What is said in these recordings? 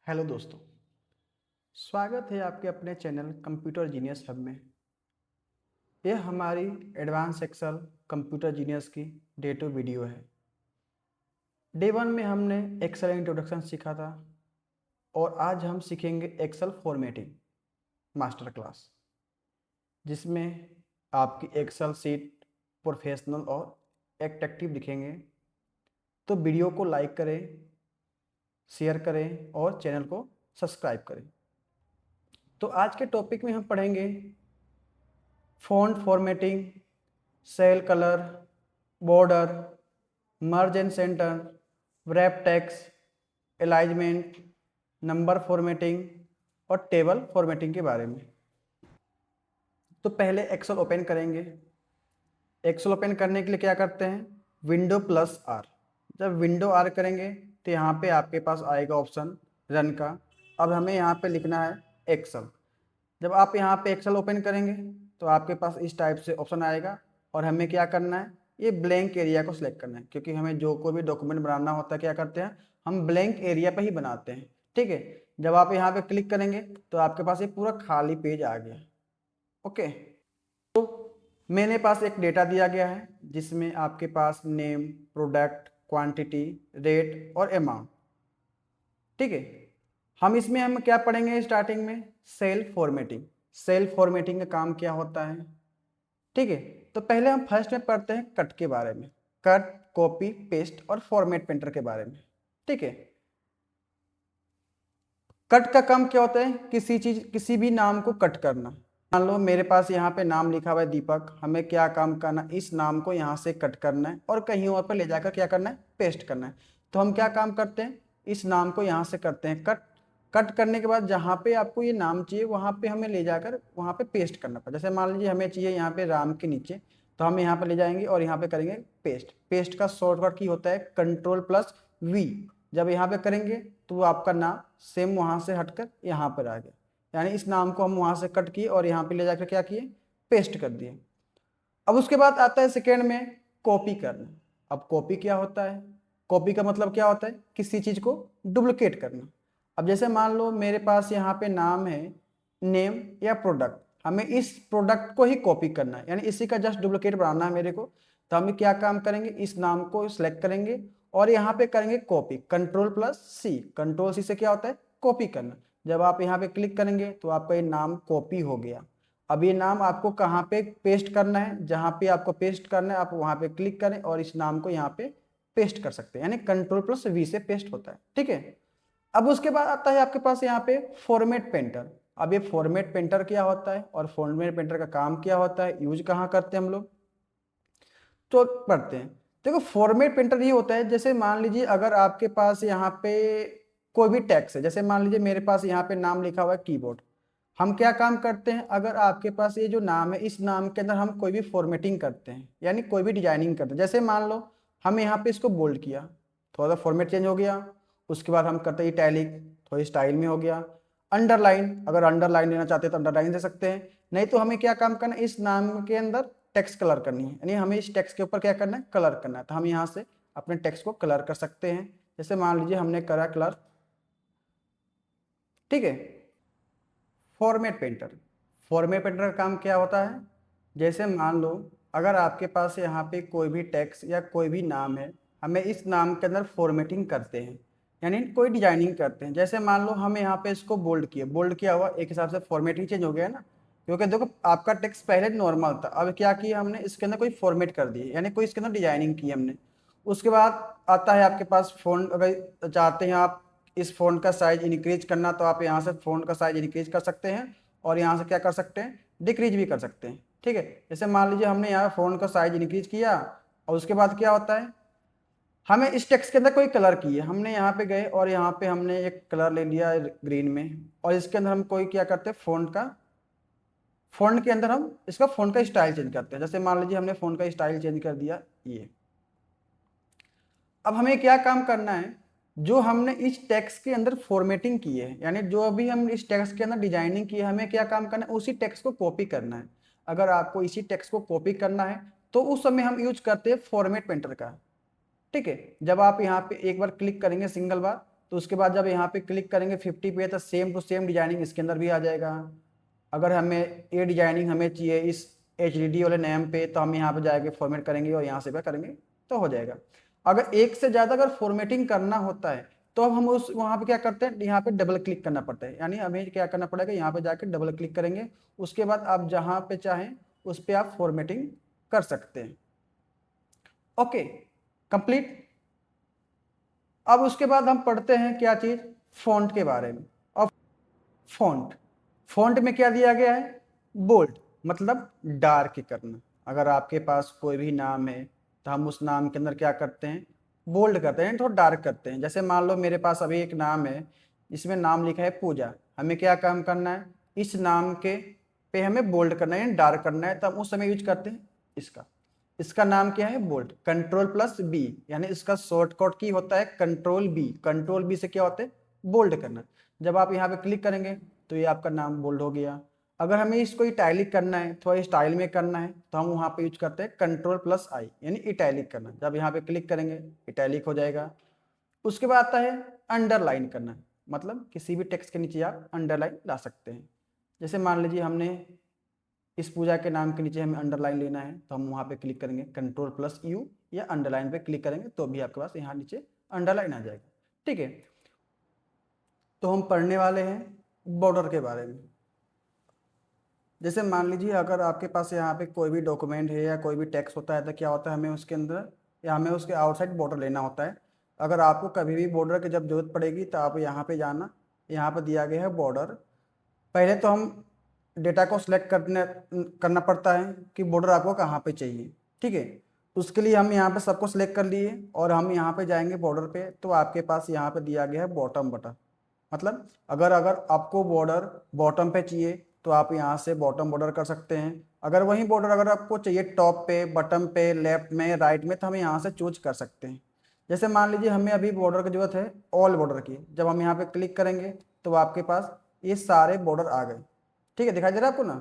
Hello दोस्तों, स्वागत है आपके अपने चैनल कंप्यूटर जीनियस हब में। यह हमारी एडवांस एक्सेल कंप्यूटर जीनियस की डे 2 वीडियो है। डे 1 में हमने एक्सेल इंट्रोडक्शन सीखा था और आज हम सीखेंगे एक्सेल फॉर्मेटिंग मास्टर क्लास, जिसमें आपकी एक्सेल सीट प्रोफेशनल और एट्रैक्टिव दिखेंगे। तो वीडियो को लाइक करें, शेयर करें और चैनल को सब्सक्राइब करें। तो आज के टॉपिक में हम पढ़ेंगे font formatting, cell colour, border, merge and centre, wrap text, alignment, number formatting और टेबल फॉर्मेटिंग के बारे में। तो पहले एक्सेल ओपन करेंगे। एक्सेल ओपन करने के लिए क्या करते हैं, विंडो प्लस आर। जब विंडो आर करेंगे तो यहाँ पे आपके पास आएगा ऑप्शन रन का। अब हमें यहाँ पे लिखना है एक्सेल। जब आप यहाँ पे एक्सेल ओपन करेंगे तो आपके पास इस टाइप से ऑप्शन आएगा और हमें क्या करना है, ये ब्लैंक एरिया को सिलेक्ट करना है, क्योंकि हमें जो कोई भी डॉक्यूमेंट बनाना होता है क्या करते हैं, हम ब्लैंक एरिया पे ही बनाते हैं। ठीक है, जब आप यहाँ पे क्लिक करेंगे तो आपके पास ये पूरा खाली पेज आ गया। ओके, मेरे पास एक डेटा दिया गया है जिसमें आपके पास नेम, प्रोडक्ट, क्वांटिटी, रेट और अमाउंट। ठीक है, हम क्या पढ़ेंगे स्टार्टिंग में, सेल फॉर्मेटिंग। सेल फॉर्मेटिंग का काम क्या होता है। ठीक है, तो पहले हम फर्स्ट में पढ़ते हैं कट के बारे में। कट, कॉपी, पेस्ट और फॉर्मेट पेंटर के बारे में। ठीक है, कट का काम क्या होता है, किसी भी नाम को कट करना। मान लो मेरे पास यहाँ पे नाम लिखा हुआ है दीपक, हमें क्या काम करना, इस नाम को यहाँ से कट करना है और कहीं और पर ले जाकर क्या करना है, पेस्ट करना है। तो हम क्या काम करते हैं, इस नाम को यहाँ से करते हैं कट। कट करने के बाद जहाँ पे आपको ये नाम चाहिए वहाँ पे हमें ले जाकर वहाँ पे पेस्ट करना पड़ता है। जैसे मान लीजिए हमें चाहिए यहाँ पे राम के नीचे, तो हम यहाँ पे ले जाएंगे और यहाँ पे करेंगे पेस्ट। पेस्ट का शॉर्टकट की होता है Ctrl+V। जब यहाँ पे करेंगे तो आपका नाम सेम वहाँ से हटकर यहाँ पर आ गया, यानी इस नाम को हम वहाँ से कट किए और यहाँ पे ले जाकर क्या किए, पेस्ट कर दिए। अब उसके बाद आता है सेकेंड में कॉपी करना। अब कॉपी क्या होता है, कॉपी का मतलब क्या होता है, किसी चीज़ को डुप्लिकेट करना। अब जैसे मान लो मेरे पास यहाँ पे नाम है नेम या प्रोडक्ट, हमें इस प्रोडक्ट को ही कॉपी करना है, यानी इसी का जस्ट डुप्लीकेट बनाना है मेरे को। तो हम क्या काम करेंगे, इस नाम को सिलेक्ट करेंगे और यहाँ पे करेंगे कॉपी, Ctrl+C। Ctrl+C से क्या होता है, कॉपी करना। जब आप यहाँ पे क्लिक करेंगे तो आपका ये नाम कॉपी हो गया। अब ये नाम आपको कहाँ पे पेस्ट करना है, जहाँ पे आपको पेस्ट करना है आप वहाँ पे क्लिक करें और इस नाम को यहाँ पे पेस्ट कर सकते हैं, यानी Ctrl+V से पेस्ट होता है। ठीक है, अब उसके बाद आता है आपके पास यहाँ पे फॉर्मेट पेंटर। अब ये फॉर्मेट पेंटर क्या होता है और फॉर्मेट पेंटर का काम क्या होता है, यूज कहाँ करते हैं हम लोग, तो पढ़ते हैं। देखो फॉर्मेट पेंटर ये होता है, जैसे मान लीजिए अगर आपके पास यहाँ पे कोई भी टेक्स्ट है, जैसे मान लीजिए मेरे पास यहाँ पे नाम लिखा हुआ है कीबोर्ड। हम क्या काम करते हैं, अगर आपके पास ये जो नाम है इस नाम के अंदर हम कोई भी फॉर्मेटिंग करते हैं, यानी कोई भी डिजाइनिंग करते हैं। जैसे मान लो हम यहाँ पे इसको बोल्ड किया, थोड़ा सा फॉर्मेट चेंज हो गया। उसके बाद हम करते हैं इटैलिक, थोड़ी स्टाइल में हो गया। अंडरलाइन, अगर अंडरलाइन लेना चाहते हैं तो अंडरलाइन दे सकते हैं। नहीं तो हमें क्या काम करना है, इस नाम के अंदर टेक्स्ट कलर करनी है, यानी हमें इस टेक्स्ट के ऊपर क्या करना है, कलर करना है। तो हम यहाँ से अपने टेक्स्ट को कलर कर सकते हैं। जैसे मान लीजिए हमने करा कलर। ठीक है, फॉर्मेट पेंटर, फॉर्मेट पेंटर का काम क्या होता है, जैसे मान लो अगर आपके पास यहाँ पे कोई भी टेक्स्ट या कोई भी नाम है, हमें इस नाम के अंदर फॉर्मेटिंग करते हैं, यानी कोई डिजाइनिंग करते हैं। जैसे मान लो हमें यहाँ पे इसको बोल्ड किया, बोल्ड किया हुआ एक हिसाब से फॉर्मेटिंग चेंज हो गया है ना, क्योंकि देखो आपका टेक्स्ट पहले नॉर्मल था, अब क्या किया हमने, इसके अंदर कोई फॉर्मेट कर दिए, यानी कोई इसके अंदर डिजाइनिंग की हमने। उसके बाद आता है आपके पास फ़ॉन्ट, अगर चाहते हैं आप इस फ़ॉन्ट का साइज इंक्रीज करना तो आप यहाँ से फ़ॉन्ट का साइज इंक्रीज कर सकते हैं और यहाँ से क्या कर सकते हैं, डिक्रीज भी कर सकते हैं। ठीक है, जैसे मान लीजिए हमने यहाँ फ़ॉन्ट का साइज इंक्रीज किया और उसके बाद क्या होता है, हमें इस टेक्स्ट के अंदर कोई कलर किए, हमने यहाँ पे गए और यहाँ पे हमने एक कलर ले लिया ग्रीन में, और इसके अंदर हम कोई क्या करते हैं, फ़ॉन्ट के अंदर हम इसका फ़ॉन्ट का स्टाइल चेंज करते हैं। जैसे मान लीजिए हमने फ़ॉन्ट का स्टाइल चेंज कर दिया ये। अब हमें क्या काम करना है, जो हमने इस टेक्स्ट के अंदर फॉर्मेटिंग की है, यानी जो अभी हम इस टेक्स्ट के अंदर डिजाइनिंग की है, हमें क्या काम करना है, उसी टेक्स्ट को कॉपी करना है। अगर आपको इसी टेक्स्ट को कॉपी करना है तो उस समय हम यूज करते हैं फॉर्मेट पेंटर का। ठीक है, जब आप यहाँ पे एक बार क्लिक करेंगे सिंगल बार तो उसके बाद जब यहाँ पे क्लिक करेंगे 50 पे तो सेम टू सेम डिजाइनिंग इसके अंदर भी आ जाएगा। अगर हमें ये डिजाइनिंग हमें चाहिए इस HDD वाले नेम पे तो हम यहाँ पे जाके फॉर्मेट करेंगे और यहाँ से पे करेंगे तो हो जाएगा। अगर एक से ज़्यादा अगर फॉर्मेटिंग करना होता है तो अब हम उस वहाँ पे क्या करते हैं, यहाँ पे डबल क्लिक करना पड़ता है, यानी हमें क्या करना पड़ेगा, यहाँ पे जाके डबल क्लिक करेंगे, उसके बाद आप जहाँ पे चाहें उस पर आप फॉर्मेटिंग कर सकते हैं। Okay, complete. अब उसके बाद हम पढ़ते हैं क्या चीज़, फॉन्ट के बारे में। अब फॉन्ट, फॉन्ट में क्या दिया गया है, बोल्ड मतलब डार्क करना। अगर आपके पास कोई भी नाम है तो हम उस नाम के अंदर क्या करते हैं, बोल्ड करते हैं, थोड़ा डार्क करते हैं। जैसे मान लो मेरे पास अभी एक नाम है, इसमें नाम लिखा है पूजा, हमें क्या काम करना है, इस नाम के पे हमें बोल्ड करना है, डार्क करना है, तो हम उस समय यूज करते हैं इसका। इसका नाम क्या है, बोल्ड, Ctrl+B, यानी इसका शॉर्टकट की होता है Ctrl+B। Ctrl+B से क्या होता है, बोल्ड करना। जब आप यहाँ पे क्लिक करेंगे तो ये आपका नाम बोल्ड हो गया। अगर हमें इसको इटैलिक करना है, थोड़ा स्टाइल में करना है, तो हम वहाँ पे यूज करते हैं Ctrl+I, यानी इटैलिक करना। जब यहाँ पे क्लिक करेंगे इटैलिक हो जाएगा। उसके बाद आता है अंडरलाइन करना, मतलब किसी भी टेक्स्ट के नीचे आप अंडरलाइन ला सकते हैं। जैसे मान लीजिए हमने इस पूजा के नाम के नीचे हमें अंडरलाइन लेना है, तो हम वहाँ पे क्लिक करेंगे Ctrl+U, या अंडरलाइन पे क्लिक करेंगे तो भी आपके पास यहाँ नीचे अंडरलाइन आ जाएगा। ठीक है, तो हम पढ़ने वाले हैं बॉर्डर के बारे में। जैसे मान लीजिए अगर आपके पास यहाँ पे कोई भी डॉक्यूमेंट है या कोई भी टेक्स्ट होता है तो क्या होता है, हमें उसके अंदर या हमें उसके आउटसाइड बॉर्डर लेना होता है। अगर आपको कभी भी बॉर्डर की जब जरूरत पड़ेगी तो आप यहाँ पे जाना, यहाँ पर दिया गया है बॉर्डर। पहले तो हम डेटा को सिलेक्ट करना पड़ता है कि बॉर्डर आपको कहाँ पे चाहिए। ठीक है, उसके लिए हम यहाँ पे सबको सिलेक्ट कर लिए और हम यहाँ पे जाएंगे बॉर्डर पे, तो आपके पास यहाँ पे दिया गया है बॉटम बटन। मतलब अगर अगर आपको बॉर्डर बॉटम पे चाहिए तो आप यहाँ से बॉटम बॉर्डर कर सकते हैं। अगर वही बॉर्डर अगर आपको चाहिए टॉप पे, बटन पे, लेफ्ट में, राइट में, तो हम यहाँ से चूज कर सकते हैं। जैसे मान लीजिए हमें अभी बॉर्डर की जरूरत है ऑल बॉर्डर की, जब हम यहाँ पे क्लिक करेंगे तो आपके पास ये सारे बॉर्डर आ गए। ठीक है, दिखाई दे रहा है आपको ना।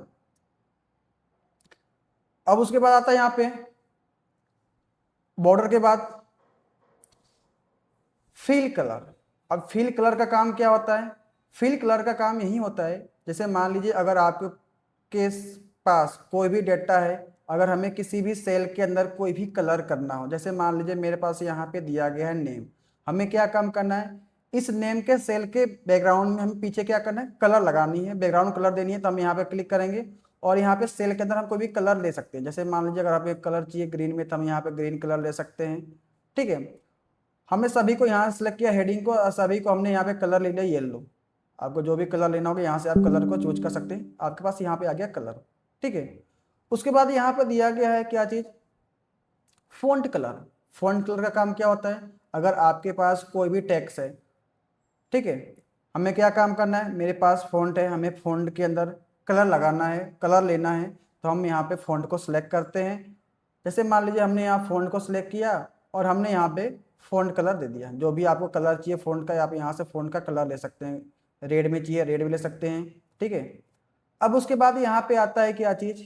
अब उसके बाद आता है यहाँ पे बॉर्डर के बाद फिल कलर। अब फिल कलर का काम क्या होता है, फिल कलर का काम यही होता है, जैसे मान लीजिए अगर आपके पास कोई भी डेटा है, अगर हमें किसी भी सेल के अंदर कोई भी कलर करना हो, जैसे मान लीजिए मेरे पास यहाँ पे दिया गया है नेम, हमें क्या काम करना है, इस नेम के सेल के बैकग्राउंड में हमें पीछे क्या करना है, कलर लगानी है, बैकग्राउंड कलर देनी है। तो हम यहाँ पे क्लिक करेंगे और यहाँ पे सेल के अंदर हम कोई भी कलर ले सकते हैं। जैसे मान लीजिए अगर हमें कलर चाहिए ग्रीन में, तो हम यहाँ पे ग्रीन कलर ले सकते हैं। ठीक है, हमने सभी को यहाँ सेलेक्ट किया हेडिंग को, और सभी को हमने यहाँ पे कलर ले लिया येलो। आपको जो भी कलर लेना होगा यहाँ से आप कलर को चूज कर सकते हैं, आपके पास यहाँ पे आ गया कलर। ठीक है, उसके बाद यहाँ पे दिया गया है क्या चीज, फॉन्ट कलर। फॉन्ट कलर का काम क्या होता है, अगर आपके पास कोई भी टेक्स्ट है, ठीक है, हमें क्या काम करना है, मेरे पास फॉन्ट है, हमें फॉन्ट के अंदर कलर लगाना है, कलर लेना है, तो हम यहाँ पे फॉन्ट को सिलेक्ट करते हैं। जैसे मान लीजिए हमने यहाँ फॉन्ट को सिलेक्ट किया और हमने यहाँ पे फॉन्ट कलर दे दिया। जो भी आपको कलर चाहिए फॉन्ट का, आप यहाँ से फॉन्ट का कलर ले सकते हैं, रेड में चाहिए रेड भी ले सकते हैं। ठीक है, अब उसके बाद यहाँ पे आता है क्या चीज़,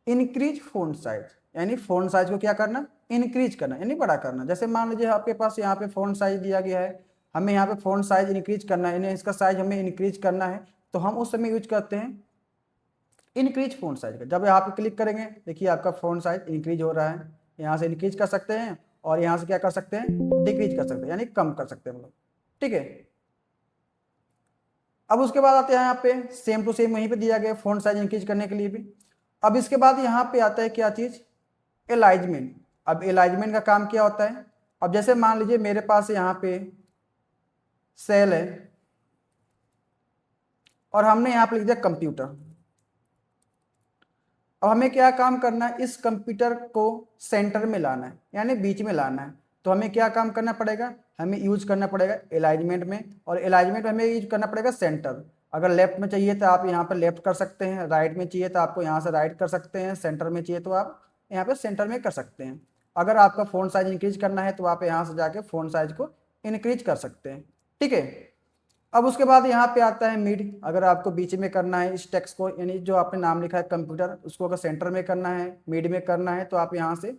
इंक्रीज फॉन्ट साइज, यानी फॉन्ट साइज को क्या करना, इंक्रीज करना, यानी बड़ा करना। जैसे मान लीजिए आपके पास यहाँ पे फॉन्ट साइज दिया गया है, हमें यहाँ पे फॉन्ट साइज इंक्रीज करना है, यानी इसका साइज हमें इंक्रीज करना है, तो हम उस समय यूज करते हैं इंक्रीज फॉन्ट साइज का। जब यहाँ पे क्लिक करेंगे देखिए आपका फॉन्ट साइज इंक्रीज हो रहा है। यहाँ से इंक्रीज कर सकते हैं और यहाँ से क्या कर सकते हैं, डिक्रीज कर सकते हैं, यानी कम कर सकते हैं हम लोग। ठीक है, अब उसके बाद आते हैं यहाँ पे सेम टू सेम वहीं पे दिया गया फॉन्ट साइज इंक्रीज करने के लिए भी। अब इसके बाद यहाँ पे आता है क्या चीज, एलाइजमेंट। अब एलाइजमेंट का काम क्या होता है, अब जैसे मान लीजिए मेरे पास यहाँ पे सेल है और हमने यहाँ पे लिख दिया कंप्यूटर। अब हमें क्या काम करना है, इस कंप्यूटर को सेंटर में लाना है, यानी बीच में लाना है। तो हमें क्या काम करना पड़ेगा, हमें यूज करना पड़ेगा अलाइनमेंट में, और अलाइनमेंट में हमें यूज करना पड़ेगा सेंटर। अगर लेफ्ट में चाहिए तो आप यहाँ पर लेफ्ट कर सकते हैं, राइट में चाहिए तो आपको यहाँ से राइट कर सकते हैं, सेंटर में चाहिए तो आप यहाँ पे सेंटर में कर सकते हैं। अगर आपका फ़ॉन्ट साइज इंक्रीज करना है तो आप यहाँ से जाके फ़ॉन्ट साइज को इंक्रीज कर सकते हैं। ठीक है, अब उसके बाद यहाँ पे आता है मिड। अगर आपको बीच में करना है इस टेक्स्ट को, यानी जो आपने नाम लिखा है कंप्यूटर, उसको अगर सेंटर में करना है, मिड में करना है, तो आप यहाँ से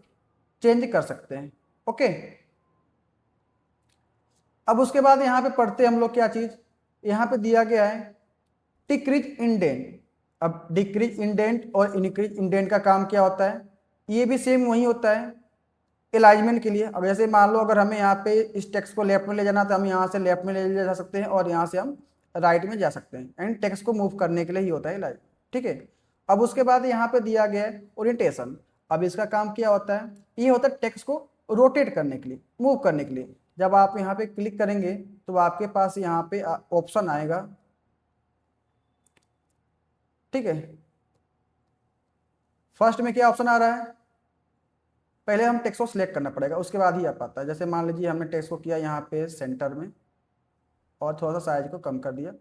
चेंज कर सकते हैं। ओके, अब उसके बाद यहाँ पे पढ़ते हैं हम लोग क्या चीज, यहाँ पे दिया गया है डिक्रीज इंडेंट। अब डिक्रीज इंडेंट और इंक्रीज इंडेंट का काम क्या होता है, ये भी सेम वही होता है अलाइनमेंट के लिए। अब जैसे मान लो अगर हमें यहाँ पे इस टेक्स्ट को लेफ्ट में ले जाना, तो हम यहाँ से लेफ्ट में ले जा सकते हैं और यहाँ से हम राइट में जा सकते हैं, एंड टेक्स्ट को मूव करने के लिए ही होता है अलाइन। ठीक है, अब उसके बाद यहाँ पे दिया गया है ओरिएंटेशन। अब इसका काम क्या होता है, ये होता है टेक्स्ट को रोटेट करने के लिए, मूव करने के लिए। जब आप यहाँ पे क्लिक करेंगे तो आपके पास यहाँ पे ऑप्शन आएगा। ठीक है, फर्स्ट में क्या ऑप्शन आ रहा है, पहले हम टेक्स्ट को सिलेक्ट करना पड़ेगा, उसके बाद ही आ पाता है। जैसे मान लीजिए हमने टेक्स्ट को किया यहाँ पे सेंटर में और थोड़ा सा साइज को कम कर दिया।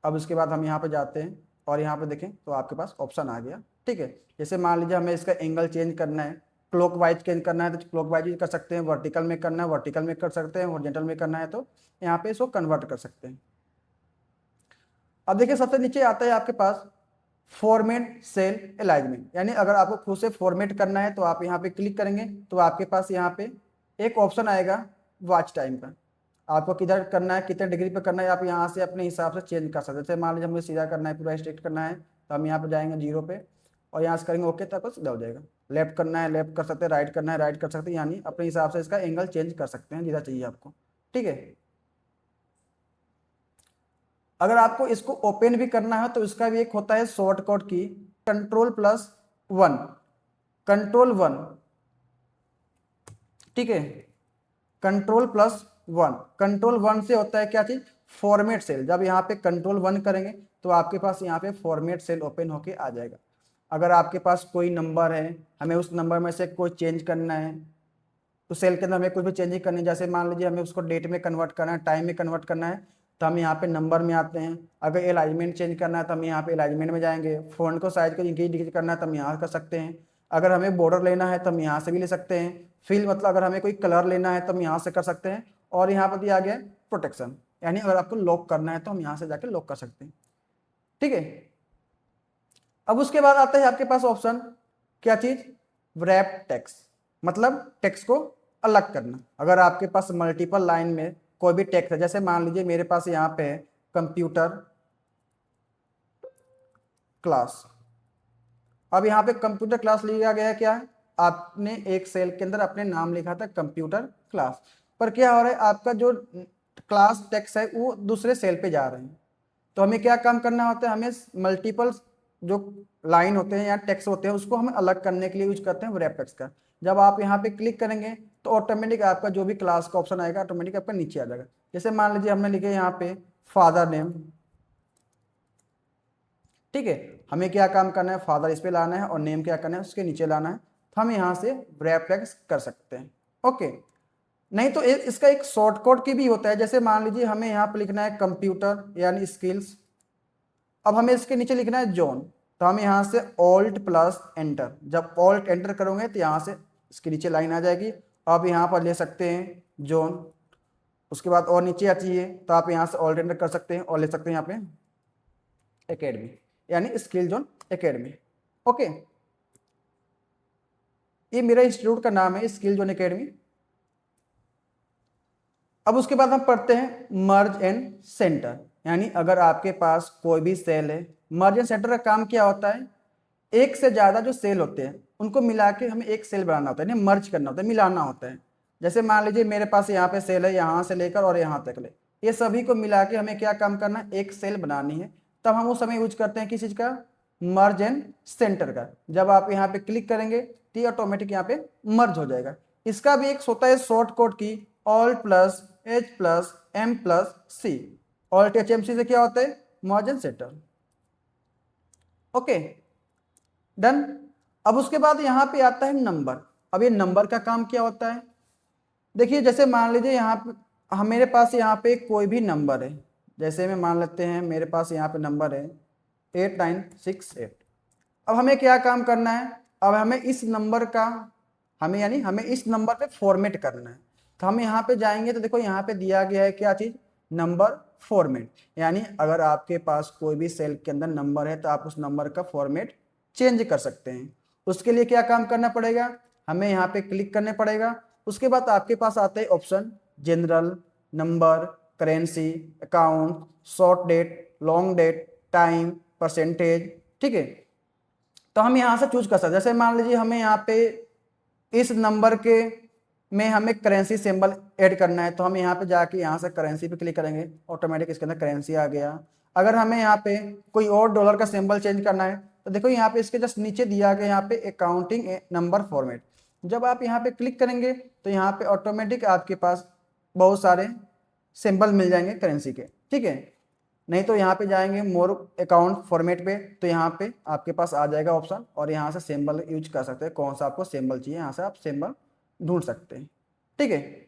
अब उसके बाद हम यहाँ पे जाते हैं और यहाँ पे देखें तो आपके पास ऑप्शन आ गया। ठीक है, जैसे मान लीजिए हमें इसका एंगल चेंज करना है, क्लॉकवाइज चेंज करना है तो क्लॉकवाइज कर सकते हैं, वर्टिकल में करना है वर्टिकल में कर सकते हैं, हॉरिजॉन्टल में करना है तो यहाँ पे इसको कन्वर्ट कर सकते हैं। अब देखिए सबसे नीचे आता है आपके पास फॉर्मेट सेल अलाइनमेंट, यानी अगर आपको खुद से फॉर्मेट करना है तो आप यहाँ पे क्लिक करेंगे तो आपके पास यहाँ पे एक ऑप्शन आएगा वॉच टाइम का। आपको किधर करना है, कितने डिग्री पे करना है, आप यहाँ से अपने हिसाब से चेंज कर सकते हैं। जैसे मान लीजिए हमें सीधा करना है, पूरा स्ट्रेट करना है तो हम यहाँ पे जाएंगे 0 पे और यहाँ से करेंगे ओके, तब सीधा हो जाएगा। लेफ्ट करना है लेफ्ट कर सकते हैं, राइट करना है राइट कर सकते हैं, यानी अपने हिसाब से इसका एंगल चेंज कर सकते हैं जितना चाहिए आपको। ठीक है, अगर आपको इसको ओपन भी करना है तो इसका भी एक होता है शॉर्टकट की, Ctrl+1, Ctrl+1। ठीक है, Ctrl+1, Ctrl+1 से होता है क्या चीज, फॉर्मेट सेल। जब यहाँ पे Ctrl+1 करेंगे तो आपके पास यहाँ पे फॉर्मेट सेल ओपन होके आ जाएगा। अगर आपके पास कोई नंबर है, हमें उस नंबर में से कोई चेंज करना है, तो सेल के अंदर हमें कुछ भी चेंज करनी है, जैसे मान लीजिए हमें उसको डेट में कन्वर्ट करना है, टाइम में कन्वर्ट करना है, तो हम यहाँ पे नंबर में आते हैं। अगर अलाइनमेंट चेंज करना है तो हम यहाँ पे अलाइनमेंट में जाएंगे। फ़ॉन्ट को साइज को इंक्रीज डिक्रीज करना है तो हम यहाँ कर सकते हैं। अगर हमें बॉर्डर लेना है तो हम यहाँ से भी ले सकते हैं। फिल मतलब अगर हमें कोई कलर लेना है तो हम यहाँ से कर सकते हैं। और यहाँ पर दिया गया प्रोटेक्शन, यानी अगर आपको लॉक करना है तो हम यहाँ से जाकर लॉक कर सकते हैं। ठीक है, अब उसके बाद आता है आपके पास ऑप्शन क्या चीज, रैप टेक्स्ट, मतलब टेक्स्ट को अलग करना। अगर आपके पास मल्टीपल लाइन में कोई भी टेक्स्ट है, जैसे मान लीजिए मेरे पास यहाँ पे है कंप्यूटर क्लास। अब यहाँ पे कंप्यूटर क्लास लिया गया है, क्या है, आपने एक सेल के अंदर अपने नाम लिखा था कंप्यूटर क्लास, पर क्या हो रहा है आपका जो क्लास टेक्स्ट है वो दूसरे सेल पे जा रहे हैं। तो हमें क्या काम करना होता है, हमें मल्टीपल जो लाइन होते हैं या टेक्स्ट होते हैं उसको हमें अलग करने के लिए यूज करते हैं रैप टेक्स्ट का। जब आप यहाँ पे क्लिक करेंगे तो ऑटोमेटिक आपका जो भी क्लास का ऑप्शन आएगा ऑटोमेटिक आपका नीचे आ जाएगा। जैसे मान लीजिए हमने लिखे यहाँ पे फादर नेम। ठीक है, हमें क्या काम करना है, फादर इस पे लाना है और नेम क्या करना है उसके नीचे लाना है, तो हम यहाँ से रैप टेक्स्ट कर सकते हैं। ओके, नहीं तो इसका एक शॉर्टकट की भी होता है। जैसे मान लीजिए हमें यहाँ पे लिखना है कंप्यूटर यानी स्किल्स, अब हमें इसके नीचे लिखना है जॉन, तो हम यहाँ से Alt+Enter, जब Alt एंटर करोगे तो यहाँ से इसके नीचे लाइन आ जाएगी। आप यहाँ पर ले सकते हैं जॉन, उसके बाद और नीचे आती है तो आप यहाँ से Alt एंटर कर सकते हैं और ले सकते हैं यहाँ पे एकेडमी यानी स्किल जोन एकेडमी। ओके, ये मेरा इंस्टीट्यूट का नाम है स्किल जोन एकेडमी। अब उसके बाद हम पढ़ते हैं मर्ज एंड सेंटर, यानी अगर आपके पास कोई भी सेल है, मर्ज एंड सेंटर का काम क्या होता है, एक से ज़्यादा जो सेल होते हैं उनको मिला के हमें एक सेल बनाना होता है, यानी मर्ज करना होता है, मिलाना होता है। जैसे मान लीजिए मेरे पास यहाँ पे सेल है, यहाँ से लेकर और यहाँ तक ले, ये सभी को मिला के हमें क्या काम करना है, एक सेल बनानी है। तब हम उस समय यूज करते हैं किस चीज़ का, मर्ज एंड सेंटर का। जब आप यहाँ पे क्लिक करेंगे तो ये ऑटोमेटिक यहाँ पे मर्ज हो जाएगा। इसका भी एक होता है शॉर्टकट की Alt+H+M+C। Alt+H+M+C से क्या होता है, मर्ज एंड सेंटर। Okay done. अब उसके बाद यहाँ पे आता है नंबर। अब ये नंबर का काम क्या होता है, देखिए जैसे मान लीजिए यहाँ पे मेरे पास यहाँ पे कोई भी नंबर है, जैसे में मान लेते हैं मेरे पास यहाँ पे नंबर है 8968। अब हमें क्या काम करना है, अब हमें इस नंबर का हमें इस नंबर पे फॉर्मेट करना है। तो हम यहाँ पे जाएंगे तो देखो यहाँ पे दिया गया है क्या चीज़, नंबर फॉर्मेट, यानी अगर आपके पास कोई भी सेल के अंदर नंबर है तो आप उस नंबर का फॉर्मेट चेंज कर सकते हैं। उसके लिए क्या काम करना पड़ेगा, हमें यहाँ पे क्लिक करने पड़ेगा। उसके बाद आपके पास आता है option general, number, currency, account, short date, long date, time, percentage. ठीक है, तो हम यहाँ से चूज कर सकते हैं। जैसे मान लीजिए हमें यहाँ पे इस नंबर के में हमें करेंसी सिंबल ऐड करना है, तो हम यहाँ पे जाके यहाँ से करेंसी पे क्लिक करेंगे, ऑटोमेटिक इसके अंदर करेंसी आ गया। अगर हमें यहाँ पे कोई और डॉलर का सिंबल चेंज करना है, तो देखो यहाँ पे इसके जस्ट नीचे दिया गया यहाँ पे अकाउंटिंग नंबर फॉर्मेट। जब आप यहाँ पे क्लिक करेंगे तो यहाँ पे ऑटोमेटिक आपके पास बहुत सारे सिंबल मिल जाएंगे करेंसी के। ठीक है, नहीं तो यहाँ पे जाएंगे मोर अकाउंट फॉर्मेट पे, तो यहाँ पे आपके पास आ जाएगा ऑप्शन, और यहाँ से सिंबल यूज कर सकते हैं, कौन सा आपको सिंबल चाहिए यहाँ से आप सिंबल ढूंढ सकते हैं। ठीक है,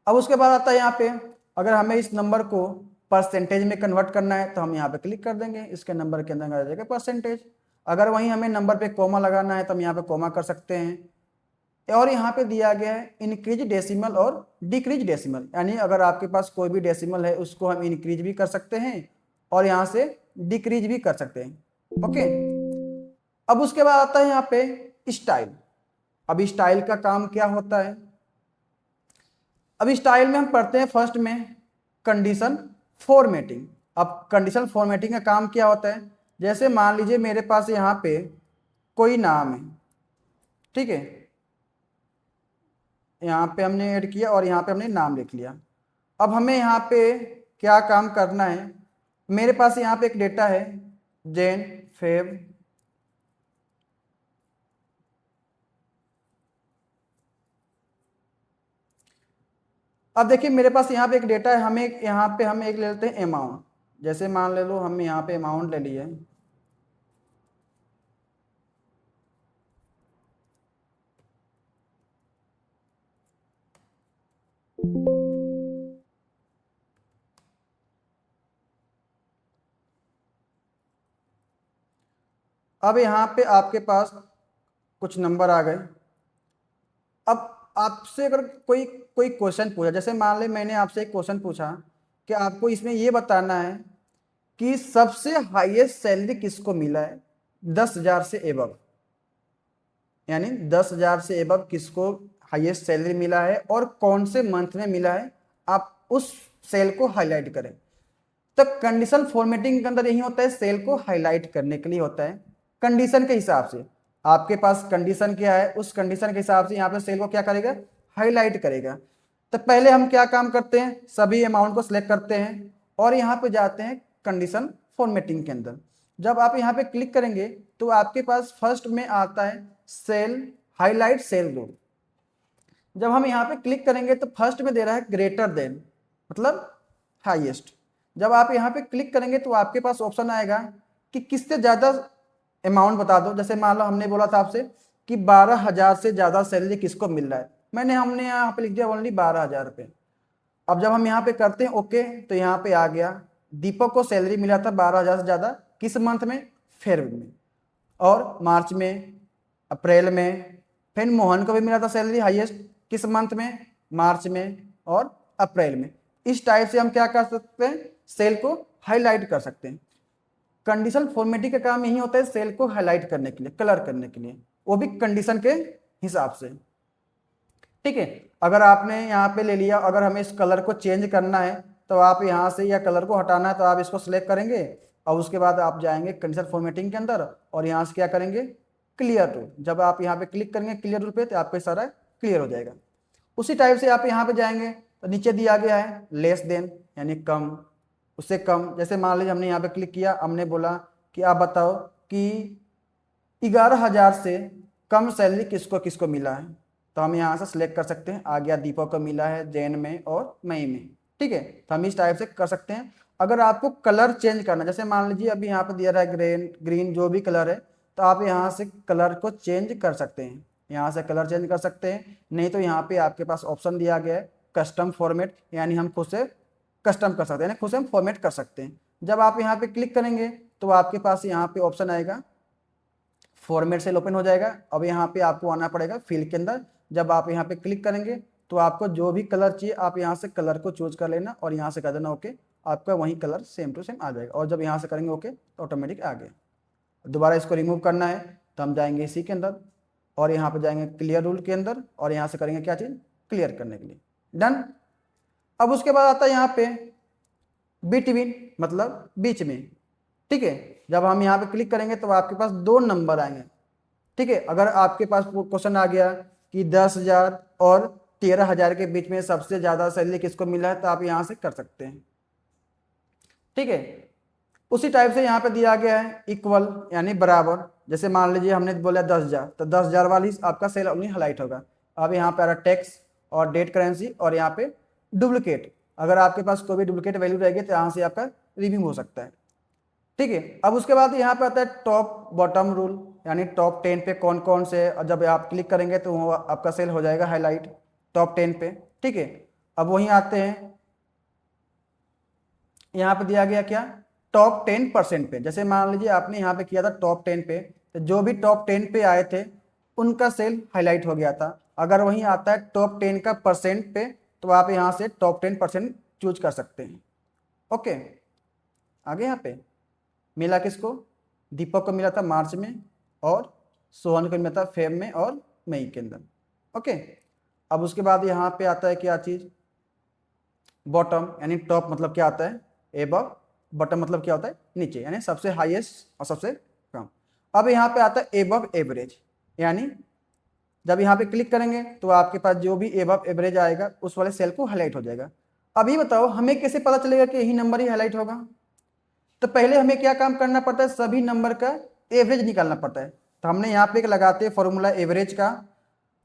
अब उसके बाद आता है यहाँ पे अगर हमें इस नंबर को परसेंटेज में कन्वर्ट करना है, तो हम यहाँ पे क्लिक कर देंगे, इसके नंबर के अंदर आ जाएगा परसेंटेज। अगर वहीं हमें नंबर पे कोमा लगाना है तो हम यहाँ पे कोमा कर सकते हैं। और यहाँ पे दिया गया है इंक्रीज डेसिमल और डिक्रीज डेसिमल, यानी अगर आपके पास कोई भी डेसिमल है उसको हम इंक्रीज भी कर सकते हैं और यहाँ से डिक्रीज भी कर सकते हैं। ओके, अब उसके बाद आता है यहाँ पे स्टाइल। अब स्टाइल का काम क्या होता है? अब स्टाइल में हम पढ़ते हैं फर्स्ट में कंडीशन फॉर्मेटिंग। अब कंडीशन फॉर्मेटिंग का काम क्या होता है? जैसे मान लीजिए मेरे पास यहाँ पे कोई नाम है, ठीक है, यहाँ पे हमने ऐड किया और यहाँ पे हमने नाम लिख लिया। अब हमें यहाँ पे क्या काम करना है? मेरे पास यहाँ पे एक डेटा है जैन फेब, अब देखिए मेरे पास यहाँ पे एक डेटा है, हमें यहाँ पे हम एक ले लेते हैं अमाउंट। जैसे मान ले लो हम यहाँ पे अमाउंट ले लिए, अब यहाँ पे आपके पास कुछ नंबर आ गए। अब आपसे अगर कोई कोई क्वेश्चन पूछा, जैसे मान ले मैंने आपसे एक क्वेश्चन पूछा कि आपको इसमें ये बताना है कि सबसे हाईएस्ट सैलरी किसको मिला है 10,000 से एबव, यानी 10,000 से एबव किसको हाईएस्ट सैलरी मिला है और कौन से मंथ में मिला है, आप उस सेल को हाईलाइट करें। तो कंडीशन फॉर्मेटिंग के अंदर यही होता है, सेल को हाईलाइट करने के लिए होता है। कंडीशन के हिसाब से आपके पास कंडीशन क्या है, उस कंडीशन के हिसाब से यहाँ पे सेल को क्या करेगा, हाईलाइट करेगा। तो पहले हम क्या काम करते हैं, सभी अमाउंट को सिलेक्ट करते हैं और यहाँ पे जाते हैं कंडीशन फॉर्मेटिंग के अंदर। जब आप यहाँ पे क्लिक करेंगे तो आपके पास फर्स्ट में आता है सेल हाईलाइट सेल रूल। जब हम यहाँ पे क्लिक करेंगे तो फर्स्ट में दे रहा है ग्रेटर देन, मतलब हाईएस्ट। जब आप यहाँ पे क्लिक करेंगे तो आपके पास ऑप्शन आएगा कि किससे ज़्यादा अमाउंट बता दो। जैसे मान लो हमने बोला था आपसे कि 12,000 से ज़्यादा सैलरी किसको मिल रहा है, हमने यहाँ पे लिख दिया ओनली 12,000 रुपये। अब जब हम यहाँ पे करते हैं ओके, तो यहाँ पे आ गया दीपक को सैलरी मिला था 12,000 से ज़्यादा किस मंथ में, फरवरी में, और मार्च में, अप्रैल में। फिर मोहन को भी मिला था सैलरी हाईएस्ट किस मंथ में, मार्च में और अप्रैल में। इस टाइप से हम क्या कर सकते हैं, सेल को हाईलाइट कर सकते हैं। कंडीशन फॉर्मेटिंग का काम यही होता है, सेल को हाईलाइट करने के लिए, कलर करने के लिए, वो भी कंडीशन के हिसाब से। ठीक है, अगर आपने यहाँ पे ले लिया, अगर हमें इस कलर को चेंज करना है तो आप यहाँ से, या कलर को हटाना है तो आप इसको सिलेक्ट करेंगे और उसके बाद आप जाएंगे कंडीशन फॉर्मेटिंग के अंदर और यहाँ से क्या करेंगे, क्लियर टू। जब आप यहाँ पे क्लिक करेंगे क्लियर टू पे तो आपका सारा क्लियर हो जाएगा। उसी टाइप से आप यहाँ पे जाएंगे तो नीचे दिया गया है लेस देन, यानी कम, उससे कम। जैसे मान लीजिए हमने यहाँ पे क्लिक किया, हमने बोला कि आप बताओ कि 11,000 से कम सैलरी किसको किसको मिला है, तो हम यहाँ से सिलेक्ट कर सकते हैं। आ गया दीपक को मिला है जैन में और मई में। ठीक है, तो हम इस टाइप से कर सकते हैं। अगर आपको कलर चेंज करना, जैसे मान लीजिए अभी यहाँ पे दिया रहा है ग्रीन जो भी कलर है, तो आप यहाँ से कलर को चेंज कर सकते हैं, यहाँ से कलर चेंज कर सकते हैं। नहीं तो यहाँ पे आपके पास ऑप्शन दिया गया है कस्टम फॉर्मेट, यानी हम खुद से कस्टम कर सकते हैं, खुद से हम फॉर्मेट कर सकते हैं। जब आप यहाँ पे क्लिक करेंगे तो आपके पास यहाँ पे ऑप्शन आएगा फॉर्मेट सेल ओपन हो जाएगा। अब यहाँ पे आपको आना पड़ेगा फिल के अंदर। जब आप यहाँ पे क्लिक करेंगे तो आपको जो भी कलर चाहिए आप यहाँ से कलर को चूज कर लेना और यहाँ से कर देना ओके, आपका वही कलर सेम टू सेम आ जाएगा। और जब यहाँ से करेंगे ओके तो ऑटोमेटिक आ गया। दोबारा इसको रिमूव करना है तो हम जाएंगे इसी के अंदर और यहाँ पे जाएंगे क्लियर रूल के अंदर और यहाँ से करेंगे क्या चीज़, क्लियर करने के लिए। डन। अब उसके बाद आता है यहाँ पे बिटवीन, मतलब बीच में। ठीक है, जब हम यहाँ पे क्लिक करेंगे तो आपके पास दो नंबर आएंगे। ठीक है, अगर आपके पास क्वेश्चन आ गया कि 10,000 और 13,000 के बीच में सबसे ज्यादा सैलरी किसको मिला है, तो आप यहाँ से कर सकते हैं। ठीक है, उसी टाइप से यहाँ पे दिया गया है इक्वल यानी बराबर। जैसे मान लीजिए हमने बोला 10,000, तो 10,000 वाली आपका सेल ओनली हाईलाइट होगा। अब यहाँ पे आ रहा टैक्स और डेट करेंसी और यहाँ पे डुप्लीकेट। अगर आपके पास कोई भी डुप्लीकेट वैल्यू रहेगी तो यहाँ से आपका रिव्यू हो सकता है। ठीक है, अब उसके बाद यहाँ पे आता है टॉप बॉटम रूल, यानी टॉप 10 पे कौन कौन से, और जब आप क्लिक करेंगे तो वो आपका सेल हो जाएगा हाईलाइट टॉप 10 पे। ठीक है, अब वहीं आते हैं, यहाँ पे दिया गया क्या, टॉप 10% पे। जैसे मान लीजिए आपने यहाँ पे किया था टॉप 10 पे, तो जो भी टॉप 10 पे आए थे उनका सेल हाईलाइट हो गया था। अगर वहीं आता है टॉप 10 का परसेंट पे, तो आप यहाँ से टॉप 10% चूज कर सकते हैं। ओके, आगे यहाँ पे मिला किसको, दीपक को मिला था मार्च में, और सोहन को मिला था फेब में और मई के अंदर। ओके, अब उसके बाद यहाँ पे आता है क्या चीज़, बॉटम यानी टॉप मतलब क्या आता है एबव, बॉटम मतलब क्या होता है नीचे, यानी सबसे हाईएस्ट और सबसे कम। अब यहाँ पे आता है एबव एवरेज, यानी जब यहाँ पे क्लिक करेंगे तो आपके पास जो भी एबव एवरेज आएगा उस वाले सेल को हाईलाइट हो जाएगा। अभी बताओ हमें कैसे पता चलेगा कि यही नंबर ही हाईलाइट होगा, तो पहले हमें क्या काम करना पड़ता है, सभी नंबर का एवरेज निकालना पड़ता है। तो हमने यहाँ पे एक लगाते हैं फॉर्मूला एवरेज का।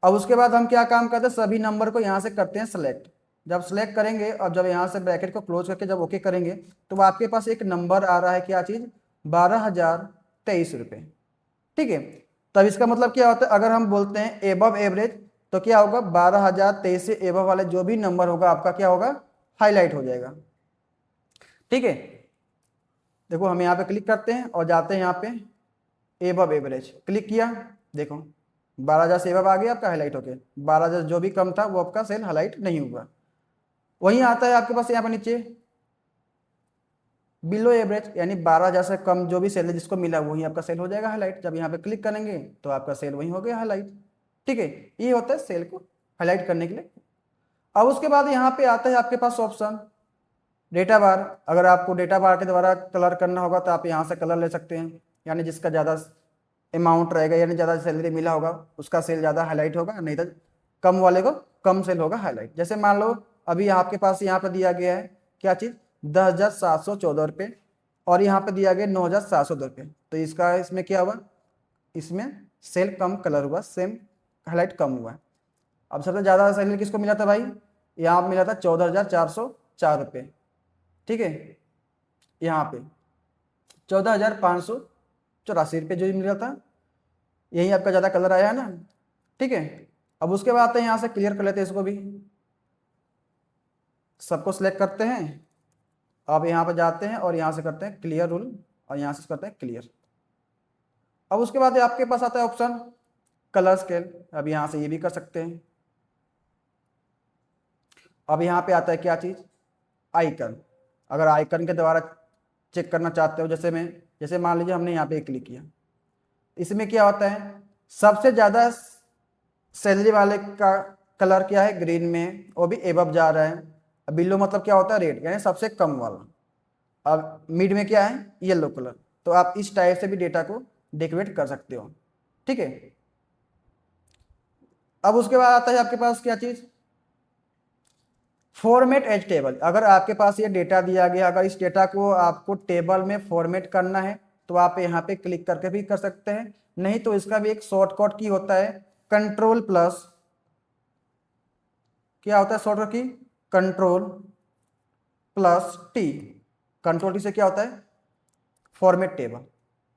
अब उसके बाद हम क्या काम करते हैं, सभी नंबर को यहाँ से करते हैं सेलेक्ट। जब सेलेक्ट करेंगे और जब यहाँ से ब्रैकेट को क्लोज करके जब ओके करेंगे तो आपके पास एक नंबर आ रहा है, क्या चीज़, 12,023 रुपये। ठीक है, तब इसका मतलब क्या होता है, अगर हम बोलते हैं एबव एवरेज तो क्या होगा, 12,023 से एबव वाले जो भी नंबर होगा आपका क्या होगा, हाईलाइट हो जाएगा। ठीक है, देखो हम यहाँ पे क्लिक करते हैं और जाते हैं यहाँ पे एबव एवरेज, क्लिक किया, देखो 12,000 से एबव आ गया आपका हाईलाइट होके, 12,000 जो भी कम था वो आपका सेल हाईलाइट नहीं हुआ। वहीं आता है आपके पास यहाँ पर नीचे बिलो एवरेज, यानी 12,000 से कम जो भी सेल है जिसको मिला वही आपका सेल हो जाएगा हाईलाइट। जब यहाँ पे क्लिक करेंगे तो आपका सेल वही हो गया हाईलाइट। ठीक है, ये होता है सेल को हाईलाइट करने के लिए। अब उसके बाद यहाँ पे आता है आपके पास ऑप्शन डेटा बार। अगर आपको डेटा बार के द्वारा कलर करना होगा तो आप यहाँ से कलर ले सकते हैं, यानी जिसका ज़्यादा अमाउंट रहेगा यानी ज़्यादा सैलरी मिला होगा उसका सेल ज़्यादा हाईलाइट होगा, नहीं तो कम वाले को कम सेल होगा हाईलाइट। जैसे मान लो अभी आपके पास यहाँ पर दिया गया है क्या चीज़, 10,714 रुपये, और यहाँ पे दिया गया 9,702 रुपये, तो इसका इसमें क्या हुआ, इसमें सेल कम कलर हुआ, सेम हाईलाइट कम हुआ। अब सबसे ज़्यादा सैलरी किसको मिला था भाई, यहाँ पे मिला था 14,404 रुपये। ठीक है, यहाँ पे 14,584 रुपये जो मिला था, यही आपका ज़्यादा कलर आया है ना। ठीक है, अब उसके बाद आते हैं यहाँ से क्लियर कर लेते हैं इसको भी, सबको सिलेक्ट करते हैं। अब यहाँ पे जाते हैं और यहाँ से करते हैं क्लियर रूल और यहाँ से करते हैं क्लियर। अब उसके बाद आपके पास आता है ऑप्शन कलर स्केल, अब यहाँ से ये भी कर सकते हैं। अब यहाँ पे आता है क्या चीज़, आइकन। अगर आइकन के द्वारा चेक करना चाहते हो, जैसे मान लीजिए हमने यहाँ पे क्लिक किया, इसमें क्या होता है, सबसे ज़्यादा सैलरी वाले का कलर क्या है, ग्रीन में, वो भी एबव जा रहा है। अब बिलो मतलब क्या होता है, रेड, यानी सबसे कम वाला। अब मिड में क्या है, येलो कलर। तो आप इस टाइप से भी डेटा को डेकोरेट कर सकते हो। ठीक है, अब उसके बाद आता है आपके पास क्या चीज़, फॉर्मेट एज टेबल। अगर आपके पास ये डेटा दिया गया, अगर इस डेटा को आपको टेबल में फॉर्मेट करना है तो आप यहाँ पे क्लिक करके भी कर सकते हैं, नहीं तो इसका भी एक शॉर्टकट की होता है कंट्रोल प्लस, क्या होता है शॉर्टकट की, control plus T. Control T से क्या होता है, फॉर्मेट टेबल,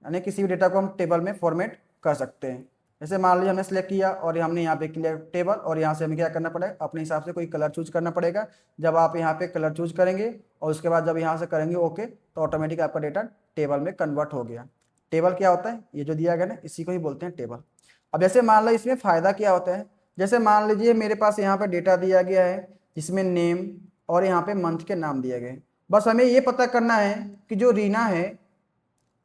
यानी किसी भी डेटा को हम टेबल में फॉर्मेट कर सकते हैं। जैसे मान लीजिए हमने सेलेक्ट किया और हमने यहाँ पे क्लियर टेबल, और यहाँ से हमें क्या करना पड़ेगा, अपने हिसाब से कोई कलर चूज करना पड़ेगा। जब आप यहाँ पे कलर चूज करेंगे और उसके बाद जब यहाँ से करेंगे ओके, तो ऑटोमेटिक आपका डेटा टेबल में कन्वर्ट हो गया। टेबल क्या होता है, ये जो दिया गया ना इसी को ही बोलते हैं टेबल। अब जैसे मान लो इसमें फ़ायदा क्या होता है, जैसे मान लीजिए मेरे पास यहाँ पर डेटा दिया गया है जिसमें नेम और यहाँ पे मंथ के नाम दिए गए, बस हमें ये पता करना है कि जो रीना है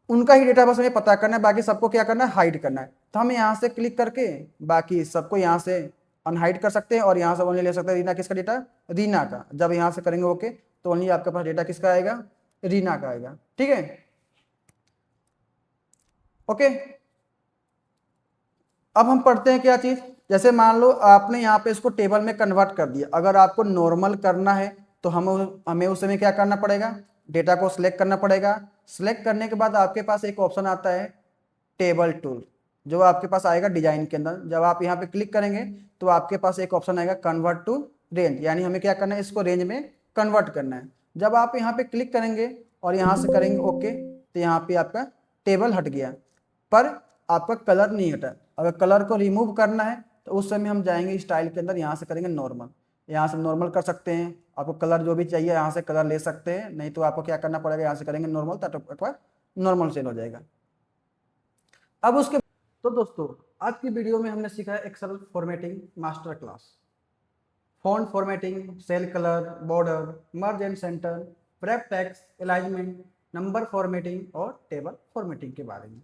उनका ही डेटा बस हमें पता करना है, बाकी सबको क्या करना है, हाइड करना है। तो हम यहाँ से क्लिक करके बाकी सबको यहाँ से अनहाइड कर सकते हैं और यहाँ से ओनली ले सकते हैं रीना किसका डेटा, रीना का। जब यहाँ से करेंगे ओके तो ओनली आपके पास डेटा किसका आएगा, रीना का आएगा। ठीक है, ओके। अब हम पढ़ते हैं क्या चीज, जैसे मान लो आपने यहाँ पे इसको टेबल में कन्वर्ट कर दिया, अगर आपको नॉर्मल करना है तो हमें उस समय क्या करना पड़ेगा, डेटा को सिलेक्ट करना पड़ेगा। सिलेक्ट करने के बाद आपके पास एक ऑप्शन आता है टेबल टूल, जो आपके पास आएगा डिजाइन के अंदर। जब आप यहाँ पे क्लिक करेंगे तो आपके पास एक ऑप्शन आएगा कन्वर्ट टू रेंज, यानी हमें क्या करना है, इसको रेंज में कन्वर्ट करना है। जब आप यहाँ पे क्लिक करेंगे और यहाँ से करेंगे ओके तो यहाँ पे आपका टेबल हट गया, पर आपका कलर नहीं हटा। अगर कलर को रिमूव करना है तो उस समय हम जाएंगे स्टाइल के अंदर, यहाँ से करेंगे नॉर्मल, यहाँ से नॉर्मल कर सकते हैं। आपको कलर जो भी चाहिए यहाँ से कलर ले सकते हैं, नहीं तो आपको क्या करना पड़ेगा, यहाँ से करेंगे नॉर्मल तो नॉर्मल सेल हो जाएगा। अब उसके तो दोस्तों आज की वीडियो में हमने सीखा है Excel formatting master class, font formatting, cell colour, border, merge and centre, wrap text, alignment, number formatting और टेबल फॉर्मेटिंग के बारे में।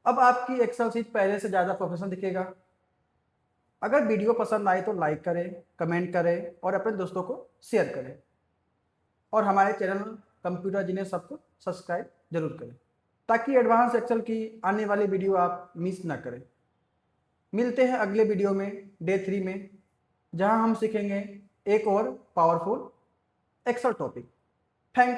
अब आपकी एक्सेल शीट पहले से ज़्यादा प्रोफेशनल दिखेगा। अगर वीडियो पसंद आए तो लाइक करें, कमेंट करें और अपने दोस्तों को शेयर करें, और हमारे चैनल कंप्यूटर जीनियस सबको सब्सक्राइब जरूर करें, ताकि एडवांस एक्सेल की आने वाली वीडियो आप मिस ना करें। मिलते हैं अगले वीडियो में डे 3 में, जहां हम सीखेंगे एक और पावरफुल एक्सेल टॉपिक। थैंक